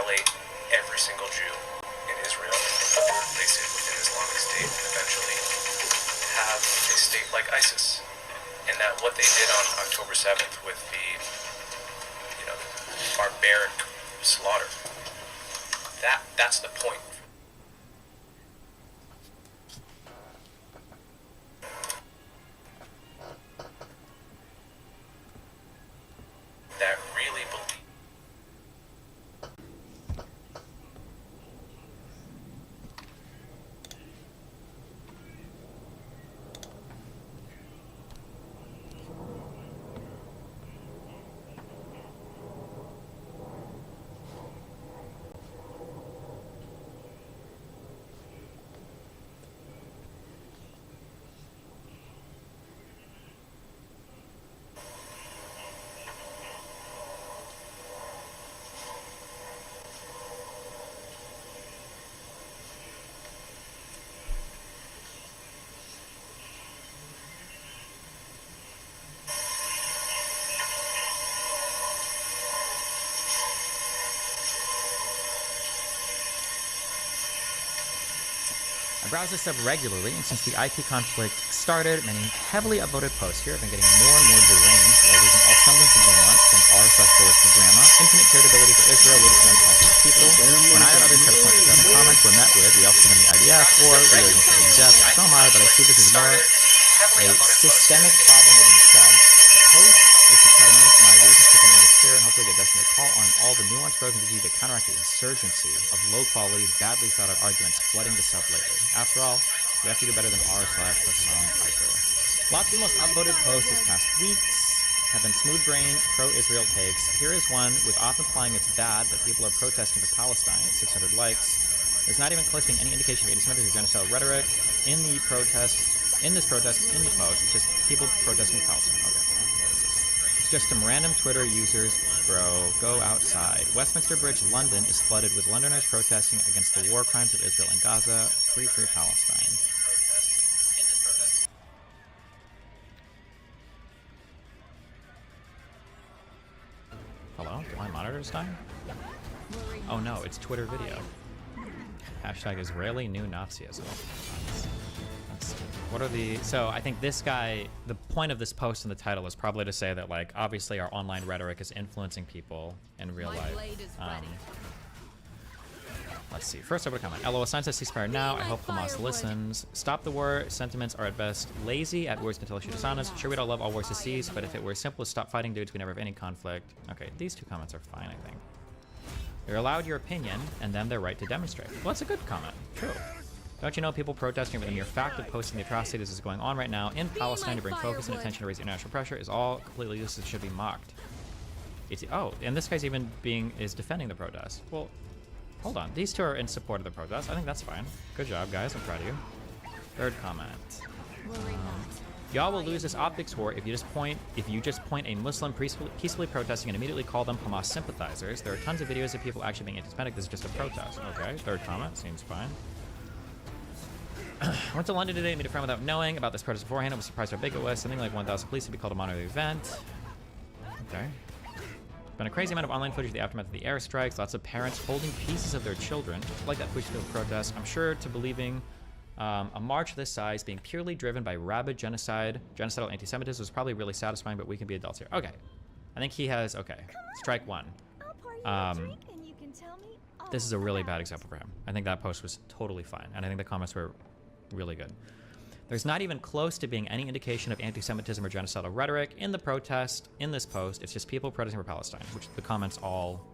annihilate every single Jew in Israel, place it within Islamic State, and eventually have a state like ISIS. And that what they did on October 7th with the, barbaric slaughter, that's the point. That really believe. I browse this sub regularly, and since the IP conflict started, many heavily upvoted posts here have been getting more and more deranged while losing all semblance of nuance. Think r/forwards for grandma. Infinite charitability for Israel, little and positive people. When I and others try to point this out in comments, we're met with, we also condemn the IDF, or we are against the death. So am I, but I see this as more a systemic problem within the sub. The post is to try to make my reasons for doing this clear and hopefully get Destiny to call on all the nuanced pros and DG to counteract the insurgency of low-quality, badly thought-out arguments flooding the sub lately. After all, we have to do better than r/Hassan Piper. Lots of the most upvoted posts this past weeks have been smooth-brain, pro-Israel takes. Here is one with often implying it's bad that people are protesting for Palestine, 600 likes. There's not even close to any indication of anti-Semitic or genocidal rhetoric in the protest, in the post. It's just people protesting for Palestine. Okay. It's just some random Twitter users, bro. Go outside. Westminster Bridge, London, is flooded with Londoners protesting against the war crimes of Israel and Gaza. Free Palestine. Hello? Do my monitors die? Oh no, it's Twitter video. Hashtag Israeli New Nazism. What are the... So I think this guy, the point of this post in the title is probably to say that, like, obviously our online rhetoric is influencing people in real life. Let's see. First, I would comment. LOL, signs says ceasefire now. I hope Hamas listens. Stop the war. Sentiments are at best lazy. At worst, until shoot us honest. Sure, we'd all love all wars to cease, but if it were simple as stop fighting dudes, we never have any conflict. Okay, these two comments are fine, I think. You're allowed your opinion, and then their right to demonstrate. Well, that's a good comment. True. Don't you know people protesting over the mere fact of posting the atrocities is going on right now in Palestine to bring focus and attention to raise international pressure is all completely useless, should be mocked. Oh, and this guy's even is defending the protest. Well, hold on. These two are in support of the protest. I think that's fine. Good job, guys. I'm proud of you. Third comment. Y'all will lose this optics war if you just point a Muslim peacefully protesting and immediately call them Hamas sympathizers. There are tons of videos of people actually being anti-Semitic. This is just a protest. Okay. Third comment. Seems fine. I went to London today, made a friend without knowing about this protest beforehand. I was surprised how big it was. Something like 1,000 police to be called a monitor event. Okay. Been a crazy amount of online footage of the aftermath of the airstrikes. Lots of parents holding pieces of their children, like that Pushfield protest. I'm sure to believing a march this size being purely driven by rabid genocidal anti-Semitism was probably really satisfying, but we can be adults here. Okay. I think he has, okay. Strike one. This is a really bad example for him. I think that post was totally fine, and I think the comments were really good. There's not even close to being any indication of anti-Semitism or genocidal rhetoric in the protest, in this post. It's just people protesting for Palestine, which the comments all...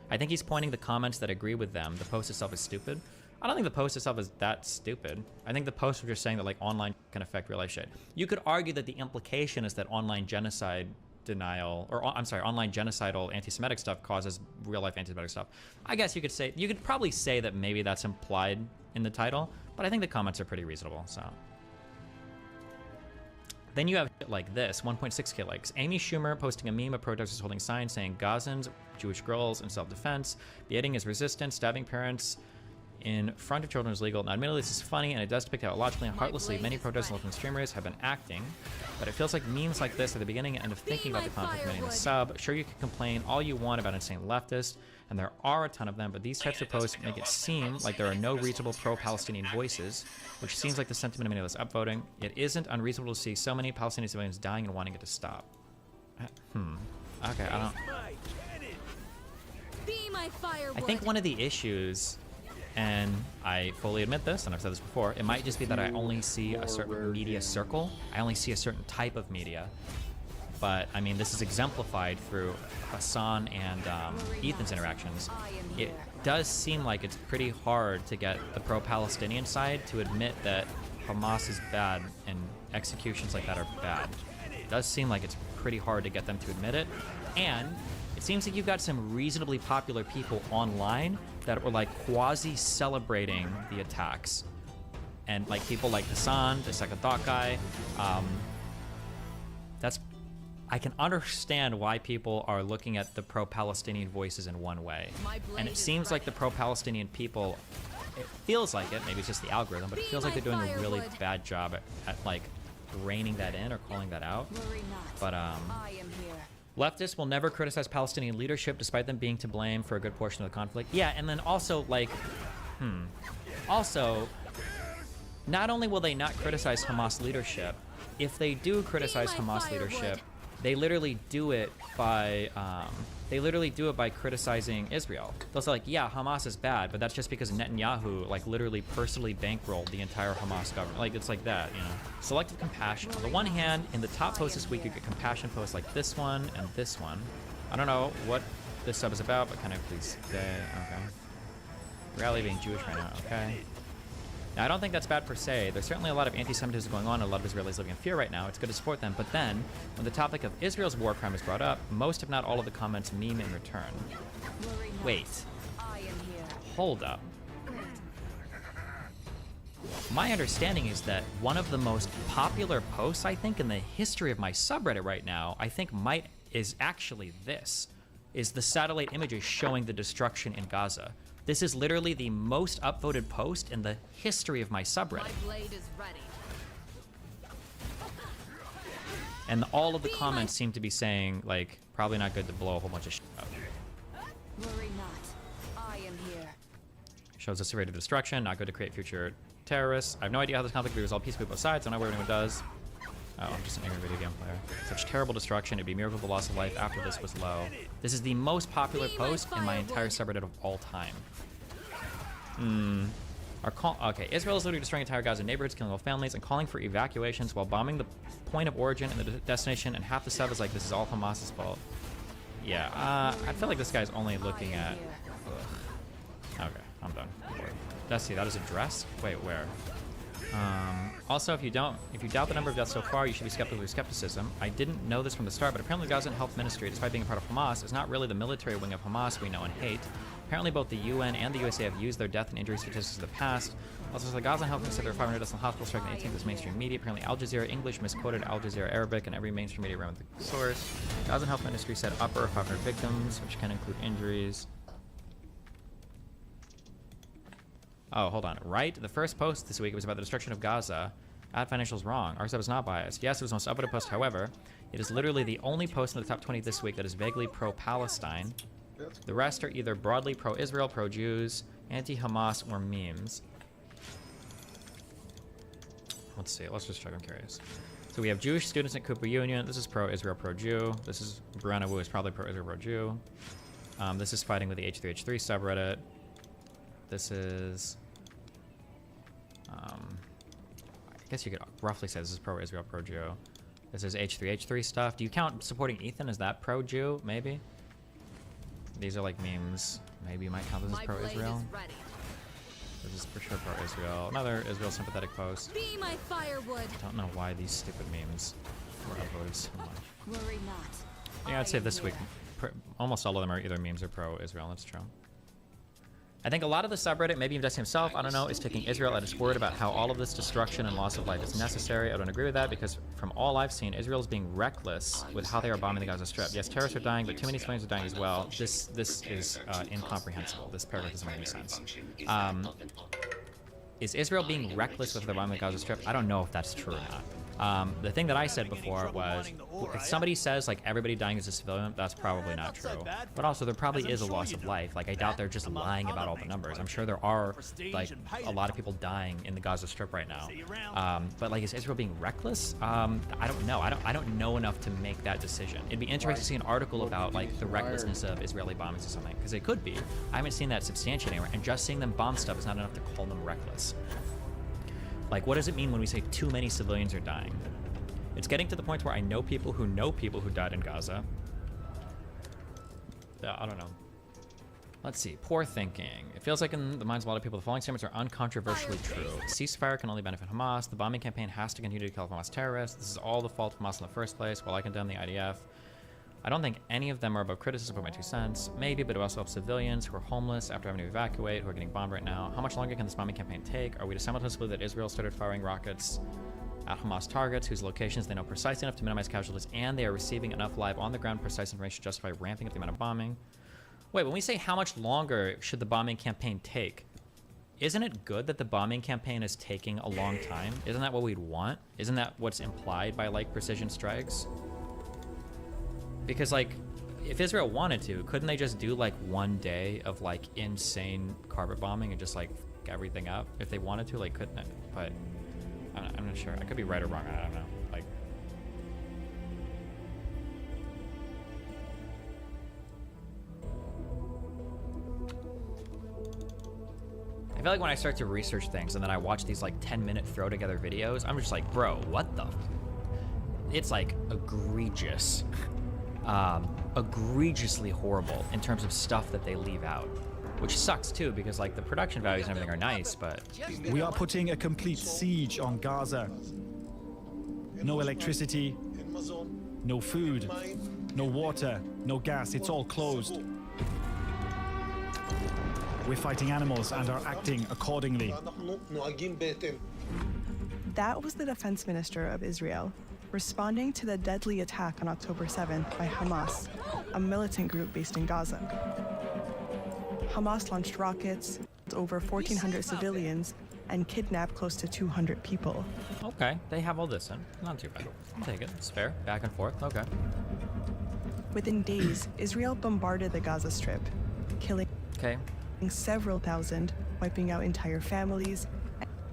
I think he's pointing the comments that agree with them. The post itself is stupid. I don't think the post itself is that stupid. I think the post was just saying that, like, online can affect real life shit. You could argue that the implication is that online genocide denial, or I'm sorry, online genocidal anti-Semitic stuff causes real life anti-Semitic stuff. I guess you could probably say that maybe that's implied in the title, but I think the comments are pretty reasonable, so. Then you have shit like this, 1.6k likes. Amy Schumer posting a meme of protesters holding signs saying Gazans, Jewish girls in self-defense, beheading is resistant, stabbing parents in front of children is legal. Now, admittedly, this is funny, and it does depict how logically and heartlessly many protesters and looking streamers have been acting, but it feels like memes like this are the beginning and end of thinking about the conflict committing the sub. Sure, you can complain all you want about insane leftists, and there are a ton of them, but these types of posts make it seem like there are no reasonable pro-Palestinian voices, which seems like the sentiment of many of us upvoting. It isn't unreasonable to see so many Palestinian civilians dying and wanting it to stop. Okay, I don't... Be my firewood. I think one of the issues, and I fully admit this, and I've said this before, it might just be that I only see a certain media circle. I only see a certain type of media. But, I mean, this is exemplified through Hassan and Ethan's interactions. It does seem like it's pretty hard to get the pro-Palestinian side to admit that Hamas is bad and executions like that are bad. It does seem like it's pretty hard to get them to admit it. And it seems like you've got some reasonably popular people online that were like quasi-celebrating the attacks. And like people like Hassan, the second thought guy, I can understand why people are looking at the pro-Palestinian voices in one way. And it seems like the pro-Palestinian people, it feels like it, maybe it's just the algorithm, but it feels like they're doing a really bad job at like reining that in or calling that out. But leftists will never criticize Palestinian leadership despite them being to blame for a good portion of the conflict. Yeah, and then also like, also, not only will they not criticize Hamas leadership, if they do criticize Hamas leadership, they literally do it by criticizing Israel. They'll say like, yeah, Hamas is bad, but that's just because Netanyahu like literally personally bankrolled the entire Hamas government. Like it's like that, you know. Selective compassion. On the one hand, in the top posts this week, you get compassion posts like this one and this one. I don't know what this sub is about, but can I please say, okay. Rally being Jewish right now, okay. Now, I don't think that's bad per se. There's certainly a lot of anti-Semitism going on, and a lot of Israelis living in fear right now. It's good to support them. But then, when the topic of Israel's war crime is brought up, most, if not all, of the comments meme in return. Wait. Hold up. My understanding is that one of the most popular posts, I think, in the history of my subreddit right now, is actually this, is the satellite images showing the destruction in Gaza. This is literally the most upvoted post in the history of my subreddit. My blade is ready. And all of the comments seem to be saying, like, probably not good to blow a whole bunch of shit up. Worry not. I am here. Shows us the rate of destruction, not good to create future terrorists. I have no idea how this conflict will be resolved peacefully both sides. I don't know what anyone does. Oh, I'm just an angry video game player. Such terrible destruction. It'd be a miracle the loss of life after this was low. This is the most popular post in my entire subreddit of all time. Okay, Israel is literally destroying entire Gaza neighborhoods, killing whole families, and calling for evacuations while bombing the point of origin and the destination, and half the sub is like, this is all Hamas's fault. Yeah, I feel like this guy's only looking at... Ugh. Okay, I'm done. Let's see, that is addressed? Wait, where? Also, if you doubt the number of deaths so far, you should be skeptical of your skepticism. I didn't know this from the start, but apparently Gazan Health Ministry, despite being a part of Hamas, is not really the military wing of Hamas we know and hate. Apparently both the UN and the USA have used their death and injury statistics in the past. Also, the Gazan Health Ministry said there were 500 deaths in hospital strike in the 18th as mainstream media. Apparently Al Jazeera English misquoted Al Jazeera Arabic, and every mainstream media ran with the source. Gazan Health Ministry said upper 500 victims, which can include injuries. Oh, hold on. Right? The first post this week was about the destruction of Gaza. Ad Financial's wrong. Our sub is not biased. Yes, it was the most upvoted post, however. It is literally the only post in the top 20 this week that is vaguely pro-Palestine. The rest are either broadly pro-Israel, pro-Jews, anti-Hamas, or memes. Let's see. Let's just check. I'm curious. So we have Jewish students at Cooper Union. This is pro-Israel, pro-Jew. This is Brianna Wu is probably pro-Israel, pro-Jew. This is fighting with the H3H3 subreddit. This is... I guess you could roughly say this is pro-Israel, pro-Jew. This is H3H3 stuff. Do you count supporting Ethan as that pro-Jew? Maybe? These are like memes. Maybe you might count this as pro-Israel. This is for sure pro-Israel. Another Israel sympathetic post. Be my firewood. I don't know why these stupid memes were upvoted so much. Worry not. Yeah, I'd say this week, almost all of them are either memes or pro-Israel. That's true. I think a lot of the subreddit, maybe even Destiny himself, I don't know, is taking Israel at its word about how all of this destruction and loss of life is necessary. I don't agree with that because from all I've seen, Israel is being reckless with how they are bombing the Gaza Strip. Yes, terrorists are dying, but too many civilians are dying as well. This is incomprehensible. This paragraph doesn't make any sense. Is Israel being reckless with the bombing the Gaza Strip? I don't know if that's true or not. The thing that I said before was, if somebody says like everybody dying is a civilian, that's probably not true. But also there probably is a loss of life. Like I doubt they're just lying about all the numbers. I'm sure there are like a lot of people dying in the Gaza Strip right now. But like, is Israel being reckless? I don't know. I don't know enough to make that decision. It'd be interesting to see an article about like the recklessness of Israeli bombings or something, because it could be. I haven't seen that substantiated anywhere, and just seeing them bomb stuff is not enough to call them reckless. Like, what does it mean when we say too many civilians are dying? It's getting to the point where I know people who died in Gaza. Yeah, I don't know. Let's see. Poor thinking. It feels like in the minds of a lot of people, the following statements are uncontroversially true. Ceasefire can only benefit Hamas. The bombing campaign has to continue to kill Hamas terrorists. This is all the fault of Hamas in the first place. While I condemn the IDF, I don't think any of them are above criticism, but my 2 cents. Maybe, but it also helps civilians who are homeless after having to evacuate, who are getting bombed right now. How much longer can this bombing campaign take? Are we to simultaneously believe that Israel started firing rockets at Hamas targets whose locations they know precisely enough to minimize casualties, and they are receiving enough live on-the-ground precise information to justify ramping up the amount of bombing? Wait, when we say how much longer should the bombing campaign take, isn't it good that the bombing campaign is taking a long time? Isn't that what we'd want? Isn't that what's implied by, like, precision strikes? Because, like, if Israel wanted to, couldn't they just do, like, 1 day of, like, insane carpet bombing and just, like, f everything up? If they wanted to, like, couldn't it? But I'm not sure. I could be right or wrong. I don't know. Like, I feel like when I start to research things and then I watch these, like, 10-minute throw-together videos, I'm just like, bro, what the? It's, like, egregious. Egregiously horrible in terms of stuff that they leave out, which sucks too, because like the production values and everything are nice, but we are putting a complete siege on Gaza. No electricity, no food, no water, no gas. It's all closed. We're fighting animals and are acting accordingly. That was the defense minister of Israel, responding to the deadly attack on October 7th by Hamas, a militant group based in Gaza. Hamas launched rockets, over 1,400 civilians, and kidnapped close to 200 people. okay, they have all this in. Not too bad. I'll take it. It's fair. Back and forth. Okay. Within days, Israel bombarded the Gaza Strip, killing several thousand, wiping out entire families,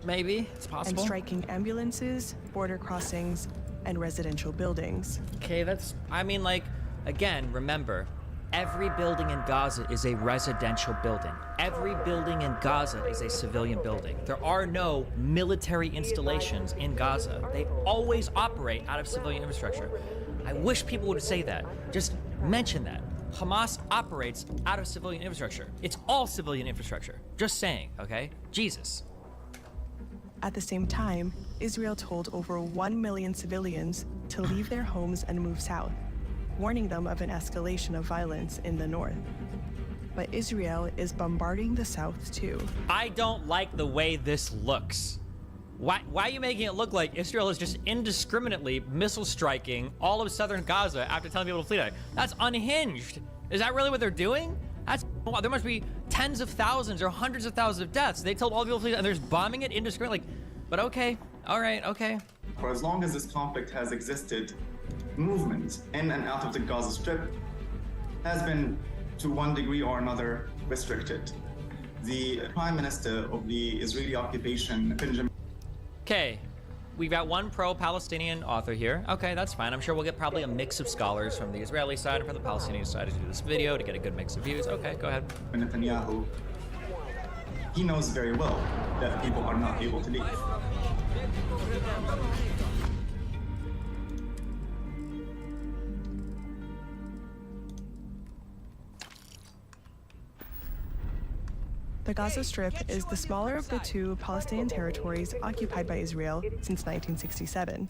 Maybe it's possible. and striking ambulances, border crossings, and residential buildings. Okay, that's, I mean, like, again, remember, every building in Gaza is a residential building. Every building in Gaza is a civilian building. There are no military installations in Gaza. They always operate out of civilian infrastructure. I wish people would say that. Just mention that. Hamas operates out of civilian infrastructure. It's all civilian infrastructure. Just saying, okay? Jesus. At the same time, Israel told over 1 million civilians to leave their homes and move south, warning them of an escalation of violence in the north. But Israel is bombarding the south too. I don't like the way this looks. Why are you making it look like Israel is just indiscriminately missile striking all of southern Gaza after telling people to flee? That's unhinged. Is that really what they're doing? There must be tens of thousands or hundreds of thousands of deaths. They told all the people to flee and they're just bombing it indiscriminately. But okay, all right, okay. For as long as this conflict has existed, movement in and out of the Gaza Strip has been, to one degree or another, restricted. The Prime Minister of the Israeli occupation, Benjamin. Okay, we've got one pro-Palestinian author here. Okay, that's fine. I'm sure we'll get probably a mix of scholars from the Israeli side and from the Palestinian side to do this video to get a good mix of views. Okay, go ahead. Netanyahu, he knows very well that people are not able to leave. The Gaza Strip is the smaller of the 2 Palestinian territories occupied by Israel since 1967.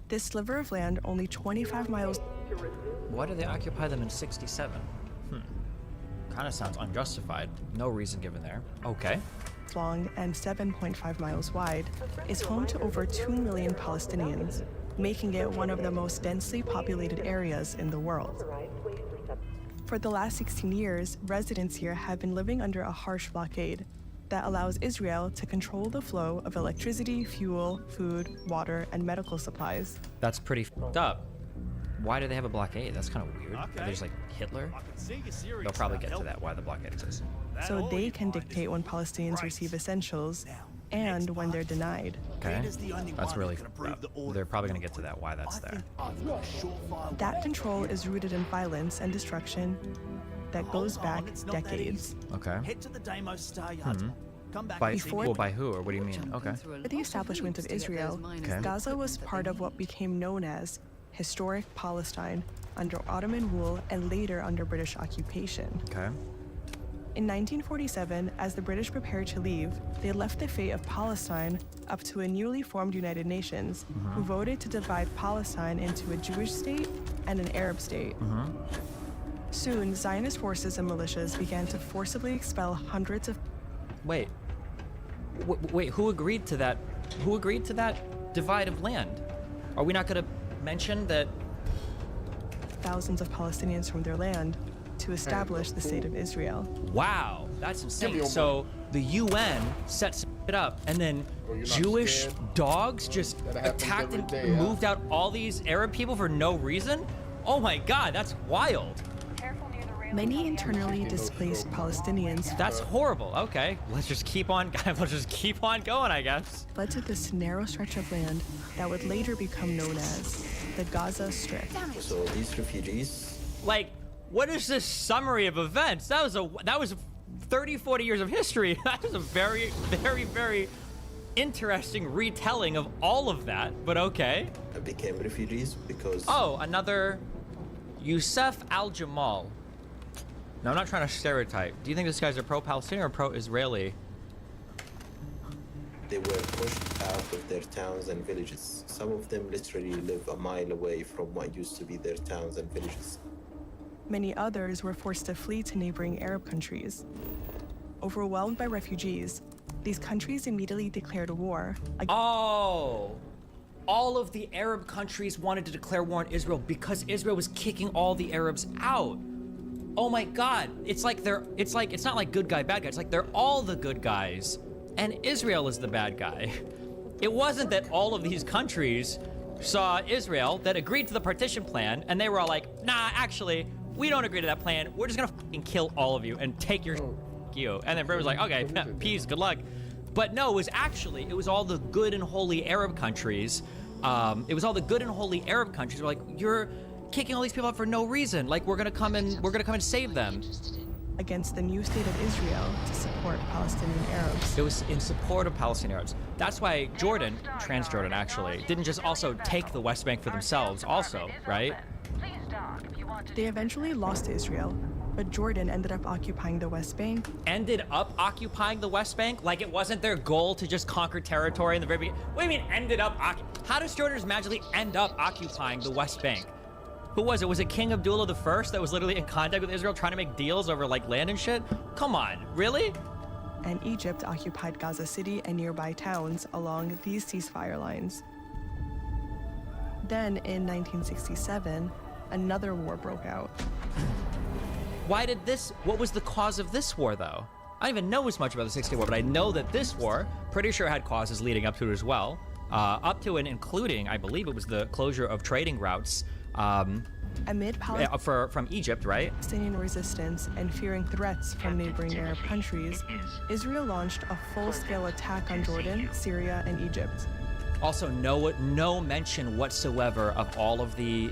This sliver of land, only 25 miles. Why did they occupy them in 67? Kind of sounds unjustified. No reason given there. Okay. long and 7.5 miles wide, is home to over 2 million Palestinians, making it one of the most densely populated areas in the world. For the last 16 years, residents here have been living under a harsh blockade, that allows Israel to control the flow of electricity, fuel, food, water, and medical supplies. That's pretty f***ed up. Why do they have a blockade? That's kind of weird. Are they just like Hitler? They'll probably get to that, why the blockade exists. So they can dictate when Palestinians receive essentials and when they're denied. Okay, that's really, they're probably gonna get to that, why that's there. That control is rooted in violence and destruction that goes back decades. Okay. Head to the Deimos Star Yard. Come back By, Before- well, by who, or what do you mean? Okay. With the establishment of Israel, Okay. Gaza was part of what became known as historic Palestine under Ottoman rule and later under British occupation. Okay. In 1947, as the British prepared to leave, they left the fate of Palestine up to a newly formed United Nations, who voted to divide Palestine into a Jewish state and an Arab state. Soon, Zionist forces and militias began to forcibly expel hundreds of Wait. Wait, who agreed to that? Who agreed to that divide of land? Are we not gonna mention that? thousands of Palestinians from their land to establish the state of Israel. Wow, that's insane. So the UN sets it up, and then Jewish dogs just attacked and moved out all these Arab people for no reason? Oh my God, that's wild. Many internally displaced Palestinians That's horrible. Okay, let's just keep on. Let's just keep on going, I guess. fled to this narrow stretch of land that would later become known as the Gaza Strip. So these refugees, Like, what is this summary of events? That was 30, 40 years of history. That was a very, very, very interesting retelling of all of that. But okay. became refugees because Oh, another Youssef Al-Jamal. Now, I'm not trying to stereotype. Do you think this guy's a pro-Palestinian or pro-Israeli? they were pushed out of their towns and villages. Some of them literally live a mile away from what used to be their towns and villages. Many others were forced to flee to neighboring Arab countries. Overwhelmed by refugees, these countries immediately declared war against Oh, all of the Arab countries wanted to declare war on Israel because Israel was kicking all the Arabs out. Oh my God, it's not like good guy, bad guy. It's like they're all the good guys and Israel is the bad guy. It wasn't that all of these countries saw Israel that agreed to the partition plan and they were all like, nah, actually, we don't agree to that plan. We're just gonna fucking kill all of you and take your you. And then Britain was like, okay, peace, good luck. But no, it was all the good and holy Arab countries. It was all the good and holy Arab countries were like, you're kicking all these people out for no reason. Like, we're gonna come and save them. against the new state of Israel to support Palestinian Arabs. It was in support of Palestinian Arabs. That's why Jordan, Transjordan actually, didn't just also take the West Bank for themselves also, right? They eventually lost to Israel, but Jordan ended up occupying the West Bank. Ended up occupying the West Bank? Like it wasn't their goal to just conquer territory in the very beginning? What do you mean ended up How does Jordan just magically end up occupying the West Bank? Who was it? Was it King Abdullah I that was literally in contact with Israel trying to make deals over like land and shit? Come on, really? And Egypt occupied Gaza City and nearby towns along these ceasefire lines. Then in 1967, another war broke out. What was the cause of this war though? I don't even know as much about the 60 War, but I know that this war, pretty sure had causes leading up to it as well. Up to and including, I believe it was the closure of trading routes Amid from Egypt, right? Palestinian resistance and fearing threats from neighboring Arab countries, Israel launched a full-scale attack on Jordan, Syria, and Egypt. Also, no mention whatsoever of all of the